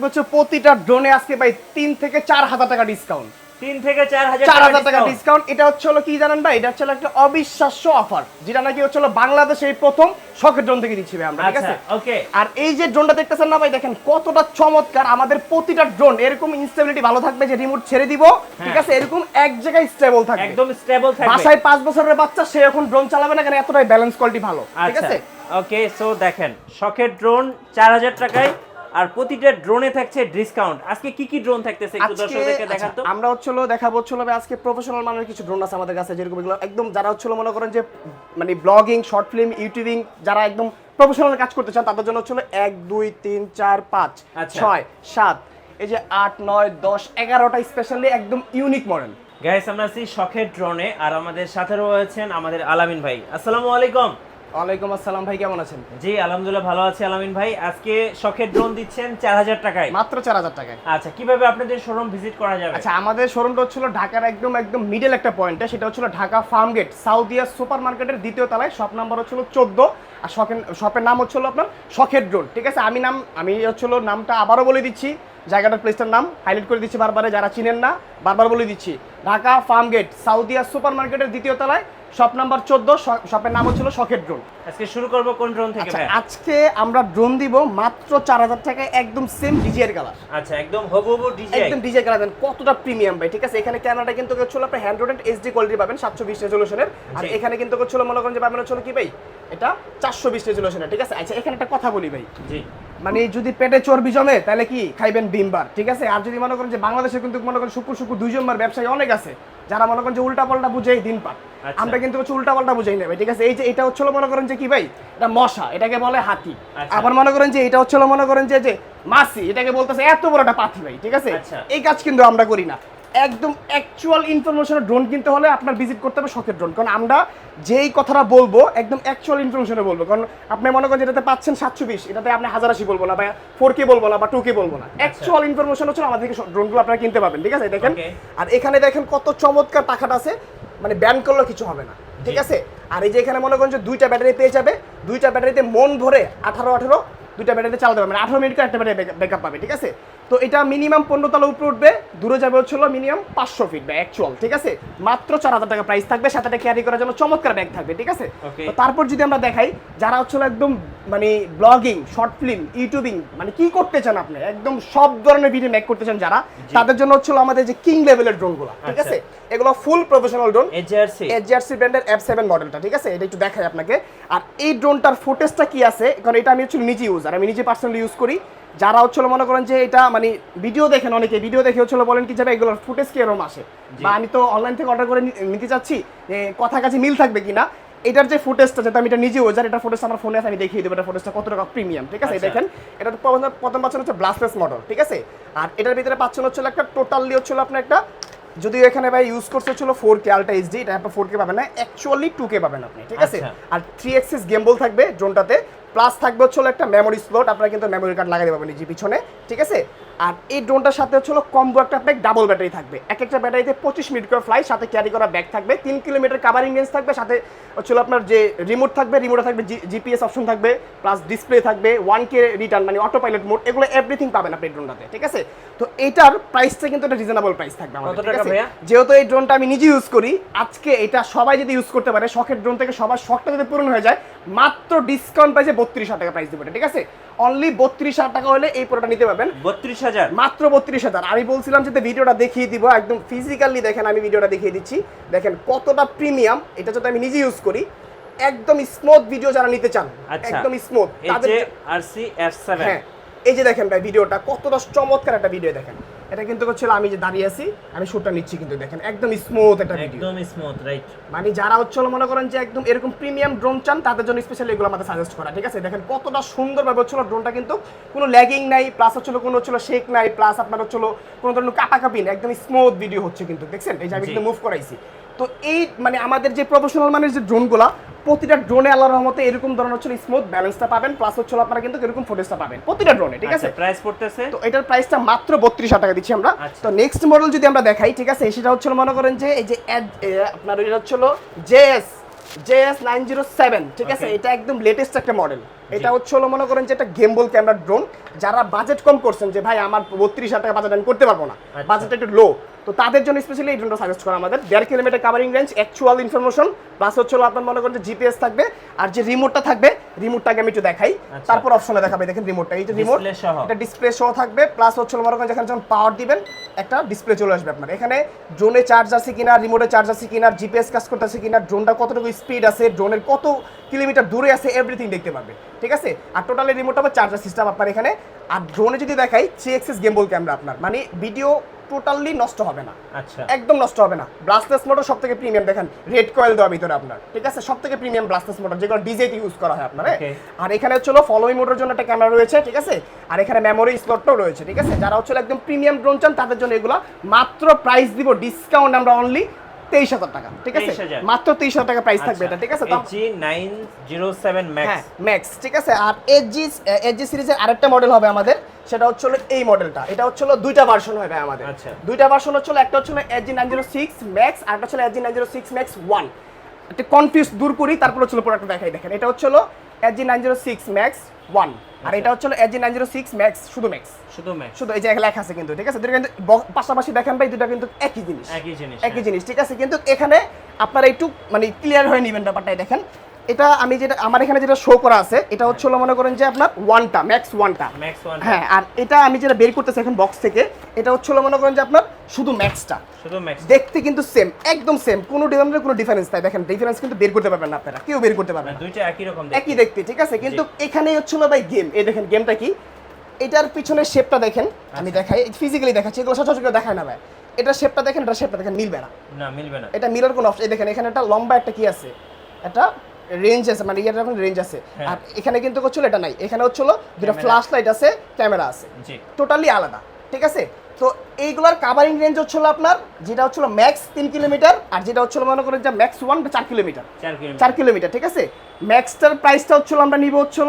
হচ্ছে প্রতিটা ড্রোনে আজকে ভাই 3 থেকে 4,000 টাকা ডিসকাউন্ট। 3 থেকে 4,000 টাকা ডিসকাউন্ট। এটা হচ্ছে হলো কি জানেন ভাই, এটা হচ্ছে একটা অবিশ্বাস্য অফার, যেটা নাকি হচ্ছে বাংলাদেশে এই প্রথম শখের ড্রোন থেকে দিচ্ছি ভাই আমরা, ঠিক আছে? ওকে। আর এই যে ড্রোনটা দেখতেছেন না ভাই, দেখেন কতটা চমৎকার। আমাদের প্রতিটা ড্রোন এরকম ইনস্টেবিলিটি ভালো থাকবে, যে রিমোট ছেড়ে দিব, ঠিক আছে, এরকম এক জায়গায় স্টেবল থাকবে, একদম স্টেবল থাকবে। বাসায় 5 বছরের বাচ্চা সে এখন ড্রোন চালাবে না, কারণ এতটাই ব্যালেন্স কোয়ালিটি ভালো, ঠিক আছে? ওকে, সো দেখেন শখের ড্রোন 4000 টাকায়, আর প্রতিটা ড্রোনে থাকছে ডিসকাউন্ট। আজকে কি কি ড্রোন থাকতেছে একটু দর্শকদেরকে দেখান তো। আমরা হচ্ছিল দেখাবো হচ্ছিল আজকে প্রফেশনাল মানের কিছু ড্রোন আছে আমাদের কাছে, যেরকম এগুলো একদম যারা হচ্ছিল মনে করেন যে মানে ব্লগিং, শর্ট ফিল্ম, ইউটিউবিং যারা একদম প্রফেশনাল কাজ করতে চান, তাদের জন্য হচ্ছিল 1 2 3 4 5 6 7 এই যে 8 9 10 11টা স্পেশালি একদম ইউনিক মডেল। গাইস, আমরা আছি শখের ড্রোনে, আর আমাদের সাথে রয়েছেন আমাদের আলামিন ভাই। আসসালামু আলাইকুম। ওয়ালাইকুম আসসালাম ভাই, কেমন আছেন? জি আলহামদুলিল্লাহ ভালো আছি আলামিন ভাই। আজকে শখের ড্রোন দিচ্ছেন 4000 টাকায়, মাত্র 4000 টাকায়। আচ্ছা, কিভাবে আপনাদের শোরুম ভিজিট করা যাবে? আচ্ছা, আমাদের শোরুমটা হচ্ছিল ঢাকার একদম মিডল একটা পয়েন্টে, সেটা হচ্ছিল ঢাকা ফার্মগেট সাউদিয়া সুপার মার্কেটের দ্বিতীয় তলায়, শপ নাম্বার হচ্ছিল 14, আর শপের নাম হচ্ছিল আপনার শখের ড্রোন, ঠিক আছে? আমি হচ্ছিল নামটা আবারও বলে দিচ্ছি, জায়গাটার প্লেসটার নাম হাইলাইট করে দিচ্ছি বারবারে, যারা চিনেন না বারবার বলে দিচ্ছি, ঢাকা ফার্মগেট সাউদিয়া সুপার মার্কেটের দ্বিতীয় তলায়, শপ নাম্বার 14, শপের নাম হচ্ছিল শখের ড্রোন। আজকে শুরু করব কোন ড্রোন থেকে ভাই? আজকে আমরা ড্রোন দিব মাত্র 4000 টাকায়, একদম সেম ডিজিআর কালার। আচ্ছা, একদম হবু ডিজিআই, একদম ডিজিআই কালার। দেন কতটা প্রিমিয়াম ভাই, ঠিক আছে? এখানে ক্যামেরাটা কিন্তু হচ্ছিল আপনি হ্যান্ড রোটেড এইচডি কোয়ালিটি পাবেন 720 রেজোলিউশনের, আর এখানে কিন্তু হচ্ছিল মনে করেন যে পাবেন হচ্ছিল কি ভাই, এটা 420 রেজোলিউশনের, ঠিক আছে? আচ্ছা, এখানে একটা কথা বলি ভাই, জি, মানে যদি পেটে চর্বি জমে তাহলে কি খাইবেন বিমবার, ঠিক আছে? আর যদি মনে করেন যে বাংলাদেশে কিন্তু মনে করেন শুকুর 2 নম্বর ব্যবসায়ী অনেক আছে, যারা মনে করেন যে উল্টা পাল্টা বুঝেই দিন পান। আমরা কিন্তু হচ্ছে উল্টা পাল্টা বুঝাই না ভাই, ঠিক আছে? এই যে এটা হচ্ছিল মনে করেন যে কি ভাই, এটা মশা, এটাকে বলে হাতি। আবার মনে করেন যে এটা হচ্ছিল মনে করেন যে মাছি, এটাকে বলতেছে এত বড় একটা পাথি ভাই, ঠিক আছে? এই কাজ কিন্তু আমরা করি না। একদম অ্যাকচুয়াল ইনফরমেশনের ড্রোন কিনতে হলে আপনার ভিজিট করতে হবে শখের ড্রোন, কারণ আমরা যেই কথাটা বলবো একদম অ্যাকচুয়াল ইনফরমেশনে বলবো। কারণ আপনি মনে করেন যেটাতে পাচ্ছেন 720, এটাতে আপনি 1080 বলবো না, বা 4K বলবো না, বা 2K বলবো না। অ্যাকচুয়াল ইনফরমেশন হচ্ছে আমাদের থেকে ড্রোনগুলো আপনারা কিনতে পাবেন, ঠিক আছে? দেখেন, আর এখানে দেখেন কত চমৎকার টাকাটা আছে, মানে ব্যান করলে কিছু হবে না, ঠিক আছে? আর এই যে এখানে মনে করেন যে 2টা ব্যাটারি পেয়ে যাবে, 2টা ব্যাটারিতে মন ভরে 18 2টা ব্যাটারিতে চালাতে পারবে, মানে 18 মিনিট করে একটা ব্যাটারি ব্যাকআপ পাবে, ঠিক আছে? তো এটা মিনিমাম 15 তলা উপরে উঠবে, দূরে যাবে হচ্ছিল মিনিমাম 500 ফিট বা অ্যাকচুয়াল, ঠিক আছে? মাত্র 4000 টাকা প্রাইস থাকবে, সাথে একটা ক্যারি করার জন্য চমৎকার ব্যাগ থাকবে, ঠিক আছে? তো তারপর যদি আমরা দেখাই, যারা হচ্ছিল একদম মানে ব্লগিং, শর্ট ফিল্ম, ইউটিউবিং মানে কি করতে চান আপনি, একদম সব ধরনের ভিডিও মেক করতে চান যারা, তাদের জন্য হচ্ছিল আমাদের যে কিং লেভেলের ড্রোনগুলো, ঠিক আছে? এগুলো ফুল প্রফেশনাল ড্রোন, এজিআরসি ব্র্যান্ডের F7 মডেলটা, ঠিক আছে? এটা একটু দেখাই আপনাকে। আর এই ড্রোনটার ফুটেজটা কি আছে, কারণ এটা আমি হচ্ছে নিজে ইউজার, আমি নিজে পার্সোনালি ইউজ করি। যারা হচ্ছিল মনে করেন যে এটা মানে ভিডিও দেখেন, অনেকে ভিডিও দেখে হচ্ছিল বলেন কি যাবে এগুলোর ফুটেজ কি এরকম আসে, বা আমি তো অনলাইন থেকে অর্ডার করে নিতে চাচ্ছি, যে কথা কাছে মিল থাকবে কিনা। এটার যে ফুটেজটা, যেটা আমি এটা নিজে ইউজার, এটা ফুটেজ আমার ফোনে আছে, আমি দেখিয়ে দেবো এটা ফুটেজটা কত টাকা প্রিমিয়াম, ঠিক আছে? দেখেন, এটা প্রথম পাচ্ছেন হচ্ছে ব্লাস্টলেস মডেল, ঠিক আছে? আর এটার ভিতরে পাচ্ছেন হচ্ছে একটা টোটালি হচ্ছিল আপনার একটা, যদিও এখানে ভাই ইউজ করছে হচ্ছিল 4K আলট্রা এইচডি, এটা আপনার 4K পাবেন না, অ্যাকচুয়ালি 2K পাবেন আপনি, ঠিক আছে? আর 3 অ্যাক্সিস গেমবল থাকবে ড্রোনটাতে, প্লাস থাকবে হচ্ছিল একটা মেমোরি স্লট, আপনারা কিন্তু মেমোরি কার্ড লাগাতে পারবেন এই যে পিছনে, ঠিক আছে? আর এই ড্রোনটার সাথে হচ্ছিল কম্বো একটা ব্যাগ, ডাবল ব্যাটারি থাকবে, এক একটা ব্যাটারিতে 25 মিনিট করে ফ্লাই, সাথে ক্যারি করা ব্যাগ থাকবে, 3 কিলোমিটার কাভারিং রেঞ্জ থাকবে, সাথে হচ্ছিল আপনার যে রিমোট থাকবে, রিমোটে থাকবে জিপিএস অপশন থাকবে, প্লাস ডিসপ্লে থাকবে, 1K রিটার্ন মানে অটো পাইলট মোড, এগুলো এভরিথিং পাবেন আপনি এই ড্রোনটাতে, ঠিক আছে? তো এইটার প্রাইসটা কিন্তু একটা রিজনেবল প্রাইস থাকবে আমাদের, ঠিক আছে? যেহেতু এই ড্রোনটা আমি নিজে ইউজ করি, আজকে এটা সবাই যদি ইউজ করতে পারে, শখের ড্রোন থেকে সবার শখটা যদি পূরণ হয়ে যায়, মাত্র ডিসকাউন্ট প্রাইসে 32,000 টাকা প্রাইস দেবো, ঠিক আছে? অনলি 32,000 টাকা হলে এই পুরোটা নিতে পারবেন। 32,000 মাত্র 32,000। আমি বলছিলাম যে ভিডিওটা দেখিয়ে দিব, একদম ফিজিক্যালি দেখেন, আমি ভিডিওটা দেখিয়ে দিচ্ছি, দেখেন কতটা প্রিমিয়াম। এটা যদি আমি নিজে ইউজ করি, একদম স্মুথ ভিডিও যারা নিতে চান, একদম স্মুথ, তাদের এজিআরসি F7, হ্যাঁ এই যে দেখেন ভাই ভিডিওটা কতটা চমৎকার একটা ভিডিও, দেখেন এটা কিন্তু হচ্ছিল আমি যে দাঁড়িয়ে আছি, আমি শুটটা নিচ্ছি, কিন্তু দেখেন একদম স্মুথ একটা ভিডিও, একদম স্মুথ, রাইট? মানে যারা হচ্ছিল মনে করেন যে একদম এরকম প্রিমিয়াম ড্রোন চান, তাদের জন্য স্পেশালি এগুলো আমাদের সাজেস্ট করা, ঠিক আছে? দেখেন কতটা সুন্দরভাবে হচ্ছিল ড্রোনটা, কিন্তু কোনো ল্যাগিং নাই, প্লাস হচ্ছিল কোনো হচ্ছিল শেক নাই, প্লাস আপনার হচ্ছিল কোনো ধরনের কাটাকাপি না, একদম স্মুথ ভিডিও হচ্ছে কিন্তু, দেখছেন? এই যে আমি কিন্তু মুভ করাইছি। তো এই মানে আমাদের যে প্রফেশনাল মানের যে ড্রোনগুলা, প্রতিটা ড্রোনে আল্লাহর রহমতে এরকম ধরনের হচ্ছে স্মুথ ব্যালেন্সটা পাবেন, প্লাস হচ্ছে আপনারা কিন্তু এরকম ফুটেজটা পাবেন প্রতিটা ড্রোনে, ঠিক আছে? প্রাইস পড়তেছে, তো এটার প্রাইসটা মাত্র 32,000 টাকা দিচ্ছি আমরা। তো নেক্সট মডেল যদি আমরা দেখাই, ঠিক আছে, সেটা হচ্ছে মনে করেন যে এই যে আপনার এটা হচ্ছে জেএস JS907 ঠিক আছে, এটা একদম লেটেস্ট একটা মডেল। এটা হচ্ছে হলো মনে করেন যে একটা গেমবল ক্যামেরা ড্রোন, যারা বাজেট কম করছেন যে ভাই আমার 32,000 টাকা বাজেট আমি করতে পারবো না, বাজেট একটু লো, তো তাদের জন্য স্পেশালি এই ড্রোনটা সাজেস্ট করা আমাদের। 1.5 kilometre covering range, actual information, plus হচ্ছে হলো আপনার মনে করেন যে জিপিএস থাকবে, আর যে রিমোটটা থাকবে, রিমোটটাকে আমি একটু দেখাই, তারপর অপশনে দেখাবে। দেখেন রিমোটটা, এই যে রিমোট, এটা ডিসপ্লে সহ থাকবে, প্লাস হচ্ছে হলো মনে করেন যেখানে যখন পাওয়ার দিবেন একটা ডিসপ্লে চলে আসবে আপনার। এখানে ড্রোনে চার্জ আছে কিনা, রিমোটে চার্জ আছে কিনা, জিপিএস কাজ করতেছে কিনা, ড্রোনটা কতটুকু স্পিড আছে, ড্রোনের কত কিলোমিটার দূরে আছে, এভরিথিং দেখতে পারবে, ঠিক আছে। আর টোটালি রিমোট হবে চার্জার সিস্টেম আপনার এখানে। আর ড্রোনে যদি দেখাই 3 এক্সিস গেমবল ক্যামেরা আপনার, মানে ভিডিও টোটালি নষ্ট হবে না, আচ্ছা একদম নষ্ট হবে না। ব্লাস্টলেস মোটর সবথেকে প্রিমিয়াম, দেখেন রেড কয়েল দেওয়া ভিতরে আপনার, ঠিক আছে, সবথেকে প্রিমিয়াম ব্লাস্টলেস মোটর, যেগুলো ডিজেতে ইউজ করা হয় আপনার। আর এখানে হচ্ছে ফলোইং মোটরের জন্য একটা ক্যামেরা রয়েছে, ঠিক আছে, আর এখানে মেমোরি স্লটটাও রয়েছে, ঠিক আছে। যারা হচ্ছে একদম প্রিমিয়াম ড্রোন চান তাদের জন্য এগুলো মাত্র প্রাইস দিব ডিসকাউন্ট আমরা অনলি 23,000 টাকা, ঠিক আছে, মাত্র 23,000 টাকা প্রাইস থাকবে এটা, ঠিক আছে। G907 ম্যাক্স, ম্যাক্স, ঠিক আছে। আর এজি সিরিজের আরেকটা মডেল হবে আমাদের, সেটা হচ্ছে এই মডেলটা। এটা হচ্ছে দুইটা ভার্সন হবে আমাদের, দুইটা ভার্সন হচ্ছে, একটা হচ্ছে এজি906 ম্যাক্স, আর একটা হচ্ছে এজি906 ম্যাক্স 1। একটা কনফিউজ দূর করি, তারপর হচ্ছে প্রোডাক্টটা দেখাই। দেখেন এটা হচ্ছে এজি906 ম্যাক্স 1, আর এটা হচ্ছে এজি906 ম্যাক্স, শুধু ম্যাক্স, শুধু এই যে লেখা আছে কিন্তু, ঠিক আছে। দুটো কিন্তু পাশাপাশি দেখেন ভাই, দুটো কিন্তু একই জিনিস, ঠিক আছে। কিন্তু এখানে আপনারা একটু মানে ক্লিয়ার হয়ে নেবেন ব্যাপারটাই। দেখেন এটা আমি যেটা আমার এখানে যেটা শো করা আছে, এটা হচ্ছে মনে করেন যে আপনার ওয়ানটা ম্যাক্স ওয়ানটা, হ্যাঁ। আর এটা আমি যেটা বের করতেছি এখন বক্স থেকে, এটা হচ্ছে মনে করেন যে আপনার শুধু ম্যাক্সটা, দেখতে কিন্তু সেম, একদম সেম, কোনো ডিজাইনের কোনো ডিফারেন্স নাই। দেখেন ডিফারেন্স কিন্তু বের করতে পারবেন না আপনারা, কেউ বের করতে পারবেন না, দুইটা একই রকম, একই দেখতে, ঠিক আছে। কিন্তু এখানেই হচ্ছে ভাই গেম, এই দেখেন গেমটা কি, এটার পিছনের শেপটা দেখেন, আমি দেখাই ফিজিক্যালি দেখাচ্ছি, এগুলো সচরাচর দেখায় না ভাই। এটা শেপটা দেখেন, এটা শেপটা দেখেন, মিলবে না, এটা মিলার কোনো অপশন। দেখেন এখানে একটা লম্বা একটা কি আছে, একটা রেঞ্জ আছে, মানে ইয়ার এখন রেঞ্জ আছে। আর এখানে কিন্তু হচ্ছে এটা নাই, এখানে হচ্ছে দুটো ফ্ল্যাশ লাইট আছে, ক্যামেরা আছে, টোটালি আলাদা, ঠিক আছে। তো এইগুলার কাভারিং রেঞ্জ হচ্ছে আপনার, যেটা হচ্ছে ম্যাক্স 3 কিলোমিটার, আর যেটা হচ্ছে মনে করেন যে ম্যাক্স 1 4 কিলোমিটার, 4 কিলোমিটার, ঠিক আছে। ম্যাক্সটার প্রাইসটা হচ্ছে আমরা নিব হচ্ছে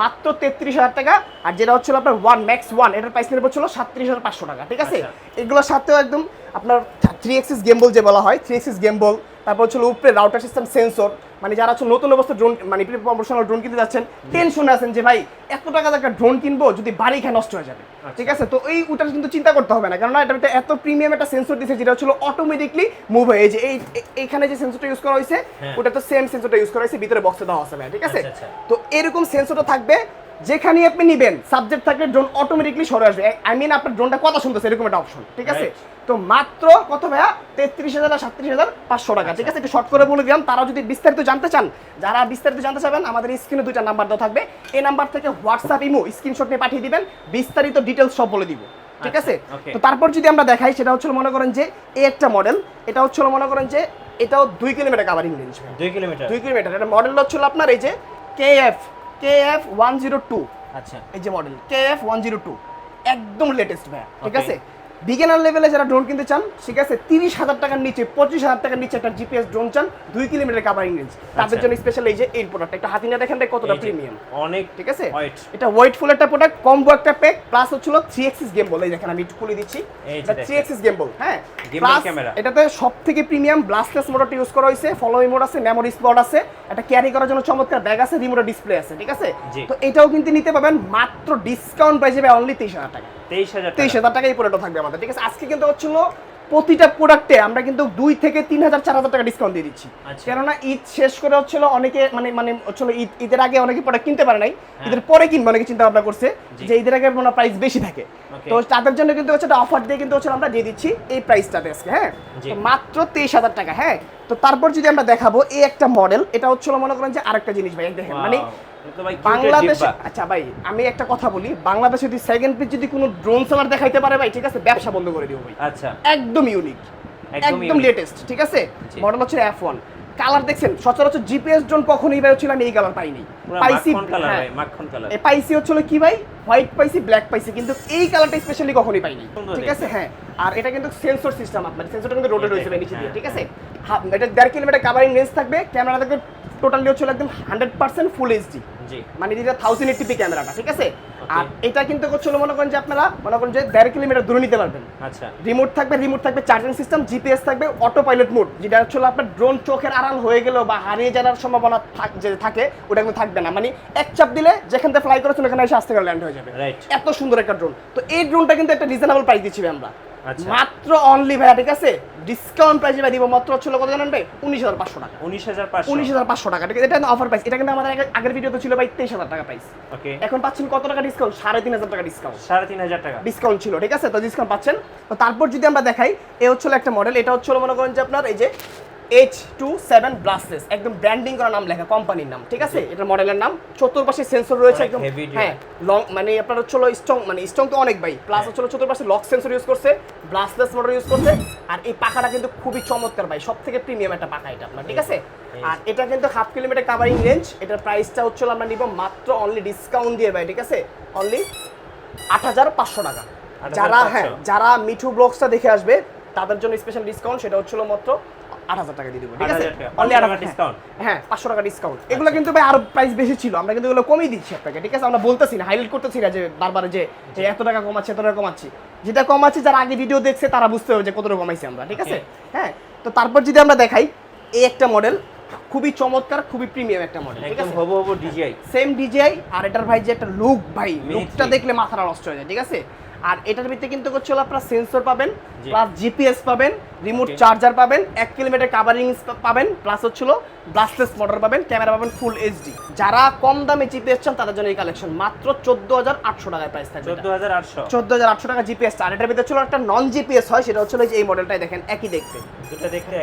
মাত্র 33,000 টাকা, আর যেটা হচ্ছে আপনার 1 ম্যাক্স 1 এটার প্রাইস নিব হচ্ছে 37,500 টাকা, ঠিক আছে। এগুলোর সাথেও একদম আপনার 3 এক্সিস গেমবল যে বলা হয়, 3 এক্সিস গেমবল, তারপর হচ্ছে উপরে রাউটার সিস্টেম সেন্সর, মানে যারা হচ্ছে নতুন অবস্থা ড্রোন মানে প্রমোশনাল ড্রোন কিনতে যাচ্ছেন, টেনশনে আছেন যে ভাই এত টাকা একটা ড্রোন কিনবো যদি বাড়ি খায় নষ্ট হয়ে যাবে, ঠিক আছে। তো এই ওটার কিন্তু চিন্তা করতে হবে না, কারণ এটা এত প্রিমিয়াম একটা সেন্সর দিয়েছে, যেটা হচ্ছে অটোমেটিকলি মুভ হয়ে, যে এইখানে যে সেন্সরটা ইউজ করা হয়েছে ওটা তো সেম সেন্সরটা ইউজ করা হয়েছে, ভিতরে বক্সে দেওয়া আছে, ঠিক আছে। তো এরকম সেন্সরটা থাকবে, যেখানে আপনি নিবেন সাবজেক্ট থাকলে ড্রোন অটোমেটিকলি সরে আসবে। আই মিন আপনার ড্রোনটা কথা শুনতেছে, এরকম একটা অপশন, ঠিক আছে। তো মাত্র কত ভাইয়া, 33,000 আর 37,500 টাকা, ঠিক আছে। একটু শর্ট করে বলে দিলাম, তারা যদি বিস্তারিত জানতে চান, যারা বিস্তারিত জানতে চাবেন, আমাদের স্ক্রিনে দুইটা নাম্বার দেওয়া থাকবে, এই নাম্বার থেকে হোয়াটসঅ্যাপ ইমো স্ক্রিনশট নিয়ে পাঠিয়ে দিবেন, বিস্তারিত ডিটেলস সব বলে দিব, ঠিক আছে। তো তারপর যদি আমরা দেখাই, সেটা হচ্ছে মনে করেন যে এই একটা মডেল, এটা হচ্ছে মনে করেন যে এটাও 2 কিলোমিটার কাভারিং রেঞ্জ, 2 কিলোমিটার। এটা মডেল হচ্ছে আপনার এই যে KF102, আচ্ছা, এই যে মডেল KF102, একদম লেটেস্ট ভাই, ঠিক আছে। বিগিনার লেভেলে যারা ড্রোন কিনতে চান, ঠিক আছে, 30,000 টাকার নিচে, 25,000 টাকার নিচে একটা জিপিএস ড্রোন চান, 2 কিলোমিটার কাভারিং রেঞ্জ, তাদের জন্য স্পেশাল এই যে এই প্রোডাক্ট। একটা হাতি না দেখেন কতটা প্রিমিয়াম, অনেক, ঠিক আছে। এটা ওয়েটফুল একটা প্রোডাক্ট, কম্বো একটা প্যাক, প্লাস হচ্ছিল 3 এক্সিস গেমবল, এই দেখেন আমি একটু খুলে দিচ্ছি, এটা 3 এক্সিস গেমবল, হ্যাঁ। প্লাস এটাতে সবথেকে প্রিমিয়াম ব্লাস্টলেস মোটরটা ইউজ করা হয়েছে, ফলোইং মোড আছে, মেমোরি স্লট আছে, একটা ক্যারি করার জন্য চমৎকার ব্যাগ আছে, রিমোট ডিসপ্লে আছে, ঠিক আছে। তো এটাও কিন্তু নিতে পাবেন মাত্র ডিসকাউন্ট প্রাইসে অনলি 23,000 টাকা, 23,000 টাকা এই প্রোডাক্টও থাকবে আমাদের, ঠিক আছে। আজকে কিন্তু হচ্ছিল প্রতিটা প্রোডাক্টে আমরা কিন্তু 2 থেকে 3,000 4,000 টাকা ডিসকাউন্ট দিয়ে দিচ্ছি, কেননা ঈদ শেষ করে হচ্ছিল অনেকে মানে হচ্ছিল ঈদের আগে অনেকে প্রোডাক্ট কিনতে পারে নাই, ঈদের পরে কিনবে অনেকে চিন্তা ভাবনা করছে যে ঈদের আগে মনে প্রাইস বেশি থাকে, তো তাদের জন্য কিন্তু হচ্ছে একটা অফার দিয়ে কিন্তু হচ্ছে আমরা দিয়ে দিচ্ছি এই প্রাইসটাতে আজকে, হ্যাঁ, মাত্র 23,000 টাকা, হ্যাঁ। তো তারপর যদি আমরা দেখাবো এই একটা মডেল, এটা হচ্ছিল মনে করেন যে আরেকটা জিনিস ভাই, দেখেন মানে বাংলাদেশে, আচ্ছা ভাই আমি একটা কথা বলি, বাংলাদেশে যদি সেকেন্ড পিস যদি কোনো ড্রোন সেলার দেখাইতে পারে ভাই, ঠিক আছে, ব্যবসা বন্ধ করে দিব ভাই, আচ্ছা, একদম ইউনিক, একদম লেটেস্ট, ঠিক আছে। মডেল হচ্ছে F1, কালার দেখছেন, সচরাচর জিপিএস ড্রোন কখনোই ভাই হচ্ছিল আমি এই কালার পাইনি, পাইছি মাখন কালার, এই পাইছি হচ্ছিল কি ভাই, হোয়াইট পাইছি, ব্ল্যাক পাইছি, কিন্তু এই কালারটা স্পেশালি কখনোই পাইনি, ঠিক আছে, হ্যাঁ। আর এটা কিন্তু সেন্সর সিস্টেম, আপনার সেন্সরটা কিন্তু রোটেট হয়েছে নিচে দিয়ে, ঠিক আছে। এটা 1.5 কিলোমিটার কাভারিং রেঞ্জ থাকবে, ক্যামেরা থাকবে টোটালি হচ্ছে একদম 100% ফুল এইচডি, জি মানে এটা 1080p ক্যামেরাটা, ঠিক আছে। আর এটা কিন্তু হচ্ছে মনে করেন যে আপনারা মনে করেন যে 1.5 কিলোমিটার দূরে নিতে পারবেন। আচ্ছা, রিমোট থাকবে চার্জিং সিস্টেম, জিপিএস থাকবে, অটো পাইলট মোড, যেটা হচ্ছে আপনার ড্রোন চোখের আড়াল হয়ে গেল বা হারিয়ে যাওয়ার সম্ভাবনা যে থাকে ওটা কিন্তু থাকবে না, মানে এক চাপ দিলে যেখান থেকে ফ্লাই করেছেন ওখানে এসে আস্তে করে ল্যান্ড হয়ে যাবে। এত সুন্দর একটা ড্রোন। তো এই ড্রোনটা কিন্তু একটা রিজনেবল প্রাইস দিচ্ছি আমরা, মাত্র অনলি ভাইয়া, ঠিক আছে, ডিসকাউন্ট প্রাইসে ভাই দিব মাত্র হচ্ছে কত জানেন ভাই? 19,500 টাকা। 19,500 টাকা, ঠিক আছে, এটা অফার প্রাইস। এটা কিন্তু আমাদের আগের ভিডিওতে ছিল ভাই 23,000 টাকা প্রাইস। ওকে, এখন পাচ্ছেন কত টাকা ডিসকাউন্ট? 3,500 টাকা ডিসকাউন্ট। 3,500 টাকা ডিসকাউন্ট ছিল, ঠিক আছে, তো ডিসকাউন্ট পাচ্ছেন। তো তারপর যদি আমরা দেখাই, এই হচ্ছে একটা মডেল, এটা হচ্ছে মনে করেন যে আপনার এই যে H27 ব্লাস্টলেস, একদম ব্র্যান্ডিং করা নাম লেখা, কোম্পানির নাম, ঠিক আছে, এটা মডেলের নাম। চতুর্পাশে সেন্সর রয়েছে একদম, হ্যাঁ লং, মানে আপনার হচ্ছে স্ট্রং, মানে স্ট্রং তো অনেক ভাই, প্লাস হচ্ছে চতুর্পাশে লক সেন্সর ইউজ করছে, ব্লাস্টলেস মোটর ইউজ করছে। আর এই পাখাটা কিন্তু খুবই চমৎকার ভাই, সবথেকে প্রিমিয়াম একটা পাখা এটা আপনার, ঠিক আছে। আর এটা কিন্তু 1/2 কিলোমিটার কাভারিং রেঞ্জ। এটার প্রাইসটা হচ্ছে আমরা নিব মাত্র অনলি ডিসকাউন্ট দিয়ে ভাই, ঠিক আছে, অনলি 8,500 টাকা। যারা মিঠু ব্লগসটা দেখে আসবে তাদের জন্য স্পেশাল ডিসকাউন্ট, সেটা হচ্ছিল মাত্র 8,000 টাকা দিয়ে দিব, ঠিক আছে, অনলি 8,000 ডিসকাউন্ট, হ্যাঁ 500 টাকা ডিসকাউন্ট। এগুলো কিন্তু ভাই আরো প্রাইস বেশি ছিল, আমরা কিন্তু এগুলো কমিয়ে দিচ্ছি আপনাকে, ঠিক আছে, আমরা বলতেছি না, হাইলাইট করতেছি না যে বারবার যে এত টাকা কমাচ্ছি এত টাকা কমাচ্ছি, যেটা কমাচ্ছি যারা আগে ভিডিও দেখছে তারা বুঝতে হবে যে কতটা কমাইছি আমরা, ঠিক আছে। হ্যাঁ, তো তারপর যদি আমরা দেখাই, এই একটা মডেল খুবই চমৎকার, খুবই প্রিমিয়াম একটা মডেল, ঠিক আছে, হবো ডিজিআই, সেম ডিজিআই। আর এটার ভাই যে একটা লুক, ভাই লুকটা দেখলে মাথাটা নষ্ট হয়ে যায়, ঠিক আছে। আর এটার ভিতরে কিন্তু হচ্ছে আপনারা সেন্সর পাবেন, প্লাস জিপিএস পাবেন, রিমোট চার্জার পাবেন, 1 কিলোমিটার কাভারিং পাবেন, প্লাস হচ্ছিল ব্লাস্টলেস মোটর পাবেন, ক্যামেরা পাবেন ফুল এইচডি। যারা কম দামে জিপিএস চান তাদের জন্য এই কালেকশন, মাত্র 14,800 টাকায় প্রাইস থাকবে। 14,800 টাকা জিপিএস। আর এটার ভিতরে ছিল একটা নন জিপিএস হয়, সেটা হচ্ছিল এই মডেলটাই দেখেন, একই দেখতে, দুটো দেখতে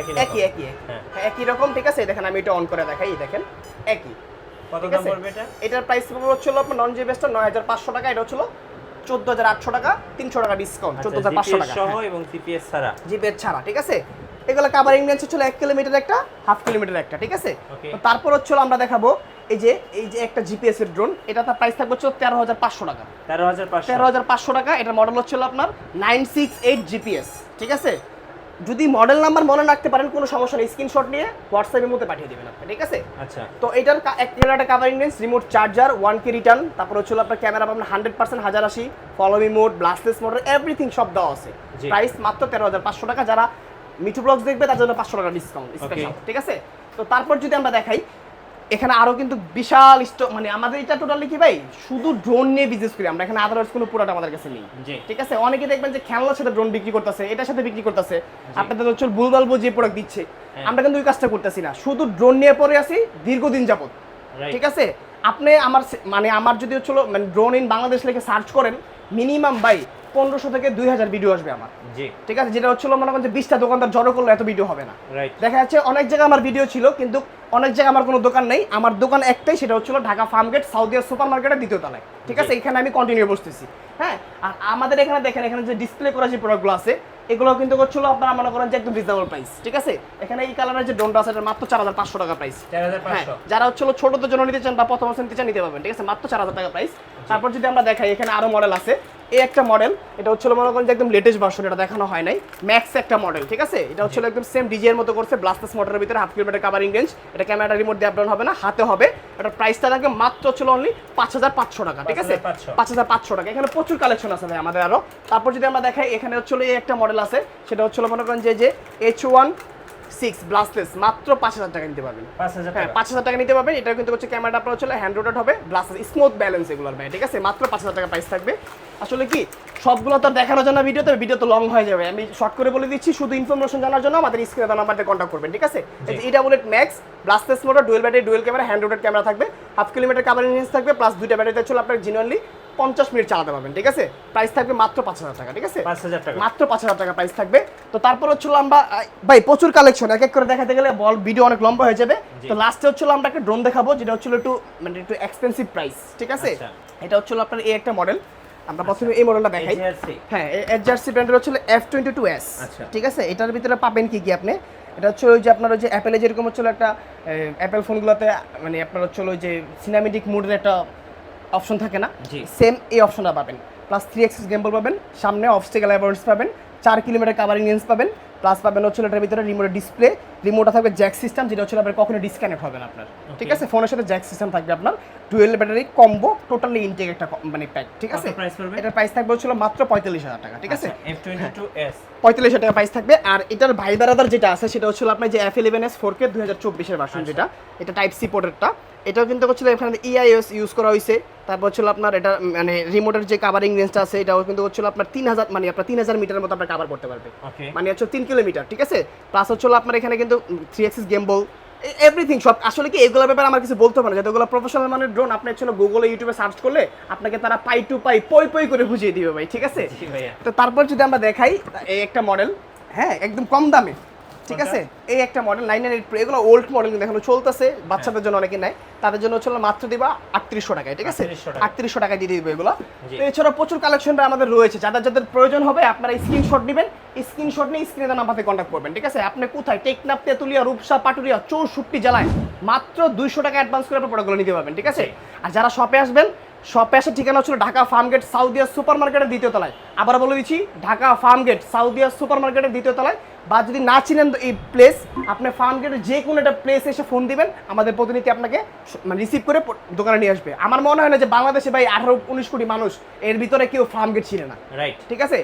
একই রকম, ঠিক আছে। দেখেন আমি এটা অন করে দেখাই, দেখেন একই। কত দাম পড়বে এটা? এটার প্রাইস হচ্ছিল আপনার নন জিপিএসটা 9,500 টাকা, এটা হচ্ছিল 14,800 টাকা, 300 টাকা ডিসকাউন্ট, 14,500 টাকা সহ এবং জিপিএস ছাড়া, জিপিএস ছাড়া, ঠিক আছে। এগুলো কাভারিং রেঞ্জ হচ্ছিল 1 কিলোমিটার একটা, 1/2 কিলোমিটার একটা, ঠিক আছে। তো তারপর হচ্ছিল আমরা দেখাবো এই যে একটা জিপিএস এর ড্রোন, এটা তার প্রাইস থাকবে হচ্ছে 13,500 টাকা। 13,500 টাকা। এটার মডেল হচ্ছিল আপনার 968 জিপিএস, ঠিক আছে। যদি মডেল নাম্বার মনে রাখতে পারেন কোনো সমস্যা নেই, স্ক্রিনশট নিয়ে হোয়াটসঅ্যাপের মধ্যে পাঠিয়ে দিবেন আপনি, ঠিক আছে। আচ্ছা, তো এটার 1 kilometre covering range, remote charger, 1K return, তারপর হচ্ছে আপনার ক্যামেরা পাবেন 100% 1080, follow me mode, ব্লাস্টলেস motor, everything সব দেওয়া আছে। প্রাইস মাত্র 13,500 টাকা। যারা মিঠু ব্লগস দেখবে তার জন্য 500 টাকা ডিসকাউন্ট স্পেশাল, ঠিক আছে। তো তারপর যদি আমরা দেখাই, এখানে আরো কিন্তু বিশাল স্টক, মানে আমাদের এটা টোটালি কি ভাই শুধু ড্রোন নিয়ে বিজনেস করি আমরা, এখানে আদারওয়াইজ কোনো প্রোডাক্ট আমাদের কাছে নেই, ঠিক আছে। অনেকে দেখবেন যে খেলনার সাথে ড্রোন বিক্রি করতেছে, এটার সাথে বিক্রি করতেছে, আপনাদের হচ্ছে ভুলভাল যে প্রোডাক্ট দিচ্ছে, আমরা কিন্তু ওই কাজটা করতেছি না, শুধু ড্রোন নিয়ে পড়ে আছি দীর্ঘদিন যাবত, ঠিক আছে। আপনি আমার যদি হচ্ছিল মানে ড্রোন ইন বাংলাদেশ লিখে সার্চ করেন, মিনিমাম ভাই 1500 থেকে 2000 ভিডিও আসবে আমার, ঠিক আছে, যেটা হচ্ছিল মনে করেন যে 20টা দোকানদার জড়ো করলে এত ভিডিও হবে না। দেখা যাচ্ছে অনেক জায়গায় আমার ভিডিও ছিল, কিন্তু অনেক জায়গায় আমার কোনো দোকান নেই, আমার দোকান একটাই, সেটা হচ্ছিল ঢাকা ফার্মগেট সাউদিয়া সুপার মার্কেটের 2য় তলায়, ঠিক আছে। এখানে আমি কন্টিনিউ বসতেছি, হ্যাঁ। আর আমাদের এখানে দেখেন, এখানে যে ডিসপ্লে করা যে প্রোডাক্টগুলো আছে এগুলো কিন্তু হচ্ছিল আপনারা মনে করেন যে একদম রিজনেবল প্রাইস, ঠিক আছে। এখানে এই কালারের যে ড্রোনটা আছে এটা মাত্র 4,500 টাকা প্রাইস, হ্যাঁ। যারা হচ্ছিল ছোটদের জন্য নিতে চান বা প্রথম শ্রেণী নিতে চান নিতে পারবেন, ঠিক আছে, মাত্র 4,000 টাকা প্রাইস। তারপর যদি আমরা দেখাই, এখানে আরো মডেল আছে। এই একটা মডেল, এটা হচ্ছিল মনে করেন যে একদম লেটেস্ট ভার্সন, এটা দেখানো হয় নাই, ম্যাক্স একটা মডেল, ঠিক আছে। এটা হচ্ছিল একদম সেম ডিজি এর মতো করছে, ব্লাস্টলেস মোটরের ভিতরে 1/2 কিলোমিটার কাভারিং রেঞ্জ, এটা ক্যামেরা রিমোট দিয়ে আপডাউন হবে না, হাতে হবে। এটার প্রাইসটা থাকবে মাত্র হচ্ছিল অনলি 5,500 টাকা, ঠিক আছে, 5,500 টাকা। এখানে প্রচুর কালেকশন আছে ভাই আমাদের আরো। তারপর যদি আমরা দেখাই, এখানে হচ্ছিল এই একটা মডেল আছে, সেটা হচ্ছিল মনে করেন যে H16 ব্লাস্টলেস, মাত্র 5,000 টাকা নিতে পারবেন, 5,000 টাকা নিতে পারবেন। এটা কিন্তু হচ্ছে ক্যামেরাটা আপনার হচ্ছে হ্যান্ড রোটেট হবে, ব্লাস্টলেস স্মুথ ব্যালেন্স এগুলোর ভাই, ঠিক আছে, মাত্র 5,000 টাকা প্রাইস থাকবে। আসলে কি সবগুলো তো দেখানো যায় না ভিডিওতে, ভিডিও তো লং হয়ে যাবে, আমি শর্ট করে বলে দিচ্ছি, শুধু ইনফরমেশন জানার জন্য আমাদের স্ক্রিনে দেওয়া নাম্বারটা কন্ট্যাক্ট করবেন, ঠিক আছে। E-Double-8 max ব্লাস্টলেস motor, dual battery, dual camera, hand rotate camera থাকবে, 1/2 কিলোমিটার কাভারিং রেঞ্জ থাকবে, প্লাস 2টা ব্যাটারিতে হচ্ছে আপনার জেনুইনলি 50 মিনিট চালাতে পারবেন, ঠিক আছে। প্রাইস থাকবে মাত্র 5,000 টাকা, ঠিক আছে, 5,000 টাকা, মাত্র 5,000 টাকা প্রাইস থাকবে। তো তারপর হচ্ছিল আমরা ভাই প্রচুর কালেকশন, এক এক করে দেখাতে গেলে ভিডিও অনেক লম্বা হয়ে যাবে। তো লাস্টে হচ্ছিল আমরা একটা ড্রোন দেখাবো, যেটা হচ্ছিল একটু এক্সপেন্সিভ প্রাইস, ঠিক আছে। এটা হচ্ছিল আপনার এই একটা মডেল, আমরা প্রথমে এই মডেলটা দেখাই, হ্যাঁ HRC ব্র্যান্ডের হচ্ছিল F22s, ঠিক আছে। এটার ভিতরে পাবেন কি আপনি, এটা হচ্ছে ওই যে আপনার ওই যে অ্যাপেলে যেরকম হচ্ছিল একটা অ্যাপেল ফোনগুলোতে মানে আপনার হচ্ছিল ওই যে সিনেমেটিক মোডের একটা অপশন থাকে না, সেম এই অপশনটা পাবেন, প্লাস 3 অ্যাক্সিস গেমবল পাবেন, সামনে অবস্টেকল অ্যাভয়েডেন্স পাবেন, 4 কিলোমিটার কাভারিং রেঞ্জ পাবেন, প্লাস পাবেন হচ্ছে এটার ভিতরে রিমোটের ডিসপ্লে, রিমোটটা থাকবে জ্যাক সিস্টেম, যেটা হচ্ছে আপনার কখনো ডিসকানেক্ট হবে না আপনার, ঠিক আছে। ফোনের সাথে জ্যাক সিস্টেম থাকবে আপনার, dual battery combo, totally intact একটা মানে প্যাক, ঠিক আছে। এটার প্রাইস থাকবে হচ্ছে মাত্র 45,000 টাকা, ঠিক আছে। F22s 45,000 টাকা প্রাইস থাকবে। আর এটার ভাই ব্রাদার যেটা আছে সেটা হচ্ছে আপনার যে F11s 4K 2024 এর ভার্সন, যেটা এটা টাইপ সি পোর্টেরটা, এটাও কিন্তু হচ্ছে এখানে ইআইএস ইউজ করা হয়েছে। তারপর হচ্ছে আপনার এটা মানে রিমোটের যে কাভারিং রেঞ্জটা আছে এটাও কিন্তু হচ্ছে আপনার 3000 মানে আপনার 3000 মিটারের মতো আপনার কভার করতে পারবে, মানে হচ্ছে 3 কিলোমিটার, ঠিক আছে। প্লাস হচ্ছে আপনার এখানে কিন্তু 3 অ্যাক্সিস গেম বল এভরিথিং সব। আসলে কি এগুলোর ব্যাপারে আমার কিছু বলতে হবে না, যতগুলো প্রফেশনাল মানের ড্রোন আপনি হচ্ছে গুগলে ইউটিউবে সার্চ করলে আপনাকে তারা পাই টু পাই পই পই করে বুঝিয়ে দিবে ভাই, ঠিক আছে। তো তারপর যদি আমরা দেখাই এই একটা মডেল, হ্যাঁ একদম কম দামে, ঠিক আছে। এই একটা মডেল 998 Pro, এগুলো ওল্ড মডেল কিন্তু এখনো চলতেছে, বাচ্চাদের জন্য অনেকে নেয়, তাদের জন্য হচ্ছে মাত্র দিবা 3800 টাকায়, ঠিক আছে। 3800 টাকায় দিয়ে দিবে এগুলো। তো এছাড়া প্রচুর কালেকশন আমাদের রয়েছে, যাদের প্রয়োজন হবে আপনারা স্ক্রিনশট নেবেন, স্ক্রিনশট নিয়ে স্ক্রিনে নাম্বারে কন্ট্যাক্ট করবেন, ঠিক আছে। আপনি কোথায় টেকনাফ, তেতুলিয়া, রূপসা, পাটুরিয়া 64 জেলায় মাত্র 200 টাকা অ্যাডভান্স করে আপনার প্রোডাক্টগুলো নিতে পারবেন, ঠিক আছে। আর যারা শপে আসবেন, শপে আসার ঠিকানা হচ্ছে ঢাকা ফার্মগেট সাউদিয়া সুপার মার্কেটের 2য় তলায়। আবার বলে দিচ্ছি, ঢাকা ফার্মগেট সাউদিয়া সুপার মার্কেটের 2য় তলায়। বা যদি না চিনেন এই প্লেস, আপনি ফার্মগেটের যে কোনো একটা প্লেসে এসে ফোন দিবেন, আমাদের প্রতিনিধি আপনাকে মানে রিসিভ করে দোকানে নিয়ে আসবে। আমার মনে হয় না যে বাংলাদেশে ভাই 18-19 কোটি মানুষ এর ভিতরে কেউ ফার্মগেট চিনে না, রাইট, ঠিক আছে।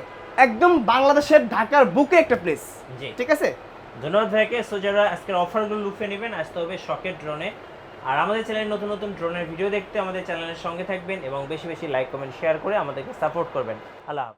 একদম বাংলাদেশের ঢাকার বুকে একটা প্লেস, ঠিক আছে। ধন্যবাদ ভাইকে। সো যারা আজকের অফারগুলো লুফে নেবেন, আসতে হবে শখের ড্রোনে। আর আমাদের চ্যানেলে নতুন নতুন ড্রোনের ভিডিও দেখতে আমাদের চ্যানেলের সঙ্গে থাকবেন এবং বেশি বেশি লাইক কমেন্ট শেয়ার করে আমাদেরকে সাপোর্ট করবেন। আল্লাহ।